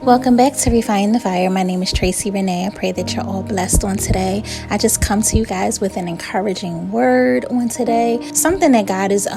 Welcome back to Refine the Fire. My name is Tracy Renee. I pray that you're all blessed on today. I just come to you guys with an encouraging word on today. Something that God has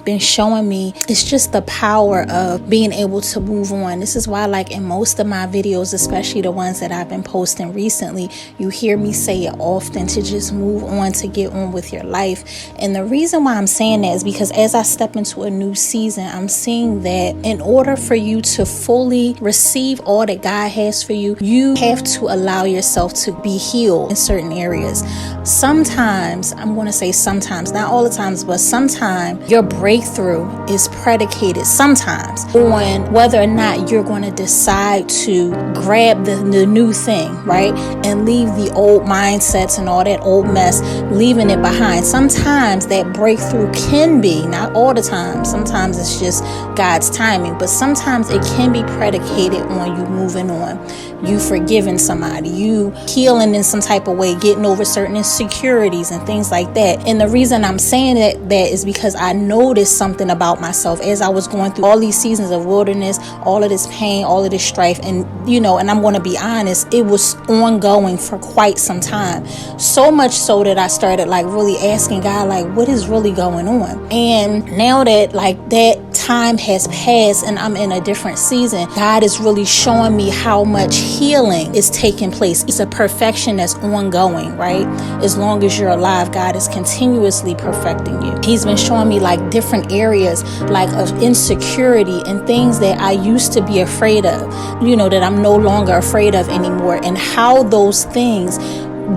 been showing me is just the power of being able to move on. This is why, like in most of my videos, especially the ones that I've been posting recently, you hear me say it often to just move on, to get on with your life. And the reason why I'm saying that is because as I step into a new season, I'm seeing that in order for you to fully receive all that God has for you, you have to allow yourself to be healed in certain areas. Sometimes, I'm going to say sometimes, not all the times, but sometimes your breakthrough is predicated sometimes on whether or not you're going to decide to grab the new thing, right? And leave the old mindsets and all that old mess, leaving it behind. Sometimes that breakthrough can be, not all the time, sometimes it's just God's timing, but sometimes it can be predicated on you moving on, you forgiving somebody, you healing in some type of way, getting over certain insecurities and things like that. And the reason I'm saying that is because I noticed something about myself as I was going through all these seasons of wilderness, all of this pain, all of this strife. And and I'm going to be honest, it was ongoing for quite some time. So much so that I started really asking God, what is really going on? And now that that time has passed and I'm in a different season, God is really showing me how much healing is taking place. It's a perfection that's ongoing, right? As long as you're alive, God is continuously perfecting you. He's been showing me different areas of insecurity and things that I used to be afraid of, that I'm no longer afraid of anymore, and how those things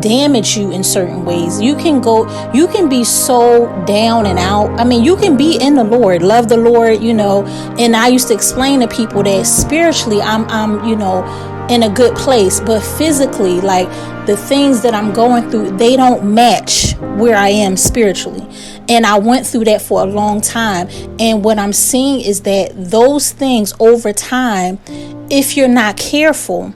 damage you in certain ways. You can be so down and out. I mean, you can be in the Lord, love the Lord, and I used to explain to people that spiritually I'm in a good place, but physically, the things that I'm going through, they don't match where I am spiritually. And I went through that for a long time. And what I'm seeing is that those things over time, if you're not careful,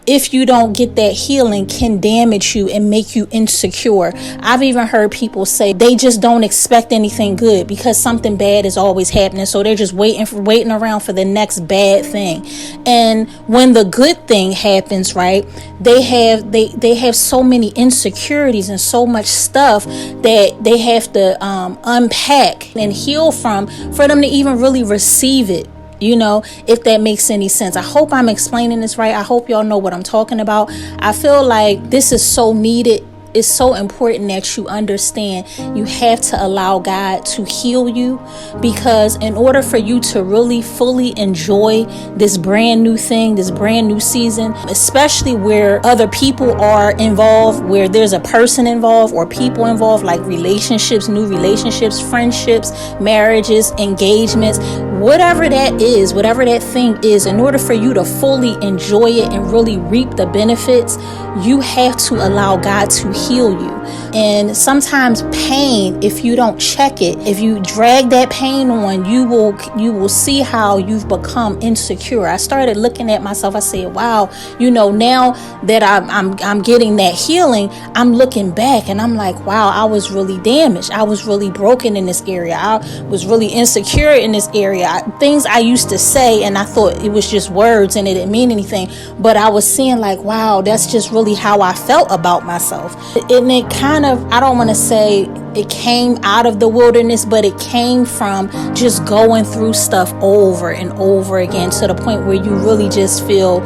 if you don't get that healing, can damage you and make you insecure. I've even heard people say they just don't expect anything good because something bad is always happening. So they're just waiting around for the next bad thing. And when the good thing happens, right, they have so many insecurities and so much stuff that they have to unpack and heal from for them to even really receive it. If that makes any sense. I hope I'm explaining this right. I hope y'all know what I'm talking about. I feel like this is so needed. It's so important that you understand you have to allow God to heal you, because in order for you to really fully enjoy this brand new thing, this brand new season, especially where other people are involved, where there's a person involved or people involved, like relationships, new relationships, friendships, marriages, engagements, whatever that is, whatever that thing is, in order for you to fully enjoy it and really reap the benefits, you have to allow God to heal you. And sometimes pain, if you don't check it, if you drag that pain on, you will see how you've become insecure. I started looking at myself. I said, wow, now that I'm getting that healing, I'm looking back and I'm like, wow, I was really damaged. I was really broken in this area. I was really insecure in this area. Things I used to say and I thought it was just words and it didn't mean anything, but I was seeing wow, that's just really how I felt about myself. And it kind of, I don't want to say it came out of the wilderness, but it came from just going through stuff over and over again, to the point where you really just feel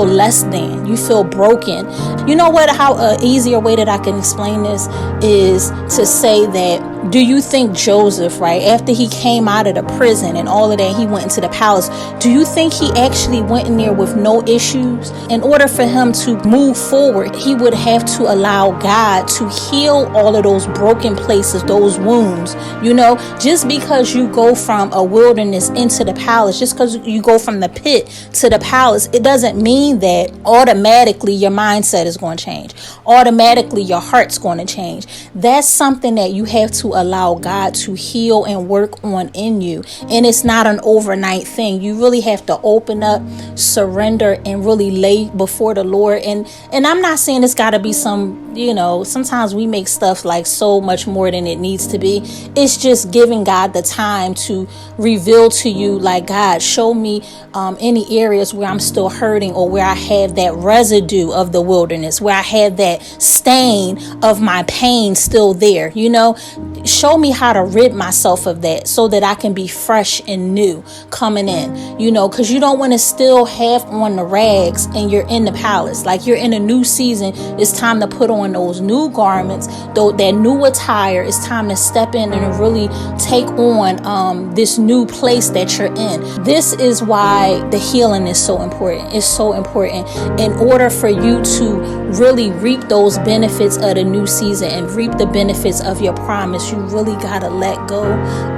less than, you feel broken. You know what, how easier way that I can explain this is to say that, do you think Joseph, right, after he came out of the prison and all of that, he went into the palace, do you think he actually went in there with no issues? In order for him to move forward, he would have to allow God to heal all of those broken places, those wounds. Just because you go from a wilderness into the palace, just because you go from the pit to the palace, it doesn't mean that automatically your mindset is going to change. Automatically your heart's going to change. That's something that you have to allow God to heal and work on in you. And it's not an overnight thing. You really have to open up, surrender, and really lay before the Lord. And I'm not saying it's got to be some sometimes we make stuff like so much more than it needs to be. It's just giving God the time to reveal to you, like, God, show me any areas where I'm still hurting, or where I have that residue of the wilderness, where I have that stain of my pain still there. Show me how to rid myself of that, so that I can be fresh and new coming in, because you don't want to still have on the rags and you're in the palace. Like, you're in a new season. It's time to put on those new garments, though, that new attire. It's time to step in and really take on this new place that you're in. This is why the healing is so important. It's so important. In order for you to really reap those benefits of the new season and reap the benefits of your promise, you really gotta let go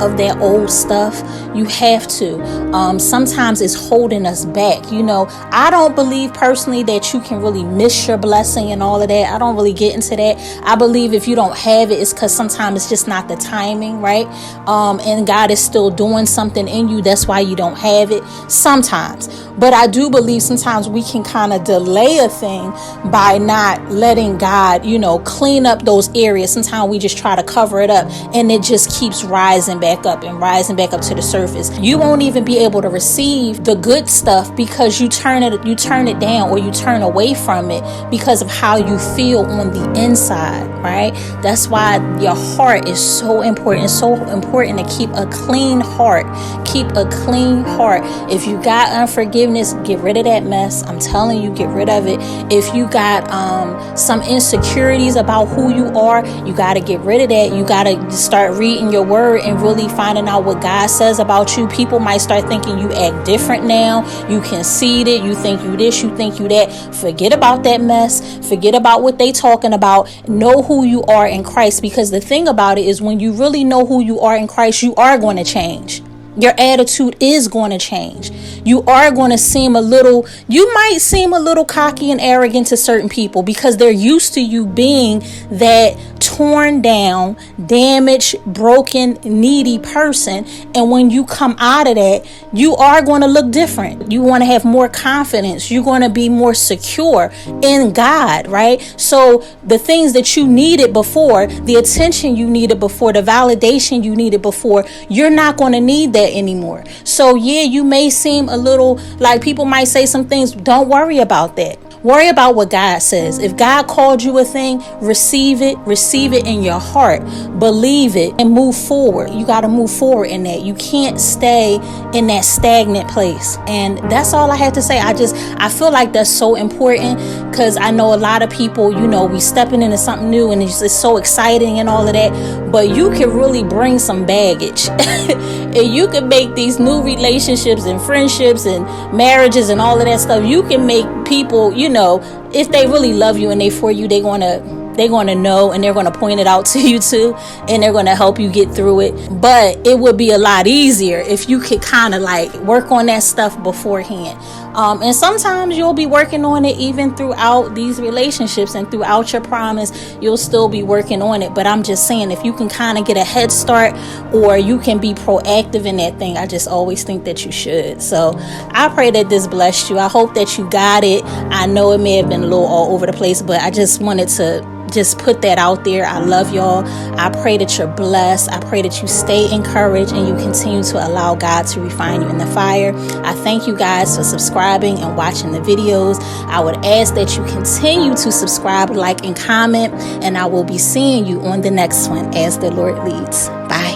of that old stuff. You have to. Sometimes it's holding us back. I don't believe personally that you can really miss your blessing and all of that. I don't really get into that. I believe if you don't have it, it's because sometimes it's just not the timing, right? And God is still doing something in you. That's why you don't have it sometimes. But I do believe sometimes we can kind of delay a thing by not letting God, clean up those areas. Sometimes we just try to cover it up, and it just keeps rising back up and rising back up to the surface. You won't even be able to receive the good stuff because you turn it down, or you turn away from it because of how you feel on the inside, right? That's why your heart is so important. It's so important to keep a clean heart. Keep a clean heart. If you got unforgiveness, get rid of that mess. I'm telling you, get rid of it. If you got some insecurities about who you are, you got to get rid of that. You got to start reading your word and really finding out what God says about you. People might start thinking you act different now. You conceited. You think you this, you think you that. Forget about that mess. Forget about what they talking about. Know who you are in Christ, because the thing about it is, when you really know who you are in Christ, you are going to change. Your attitude is going to change. You are going to you might seem a little cocky and arrogant to certain people, because they're used to you being that torn down, damaged, broken, needy person. And when you come out of that, you are going to look different. You want to have more confidence. You're going to be more secure in God, right? So the things that you needed before, the attention you needed before, the validation you needed before, you're not going to need that anymore. So yeah, you may seem a little like, people might say some things. Don't worry about that. Worry about what God says. If God called you a thing, receive it in your heart, believe it, and move forward. You got to move forward in that. You can't stay in that stagnant place. And that's all I had to say. I feel like that's so important, because I know a lot of people, we stepping into something new and it's just so exciting and all of that, but you can really bring some baggage and you can make these new relationships and friendships and marriages and all of that stuff. You can make people, if they really love you and they for you, they're going to know, and they're going to point it out to you too, and they're going to help you get through it. But it would be a lot easier if you could kind of like work on that stuff beforehand. And sometimes you'll be working on it even throughout these relationships and throughout your promise. You'll still be working on it. But I'm just saying, if you can kind of get a head start, or you can be proactive in that thing, I just always think that you should. So I pray that this blessed you. I hope that you got it. I know it may have been a little all over the place, but I just wanted to just put that out there. I love y'all. I pray that you're blessed. I pray that you stay encouraged and you continue to allow God to refine you in the fire. I thank you guys for subscribing and watching the videos. I would ask that you continue to subscribe, like, and comment, and I will be seeing you on the next one as the Lord leads. Bye.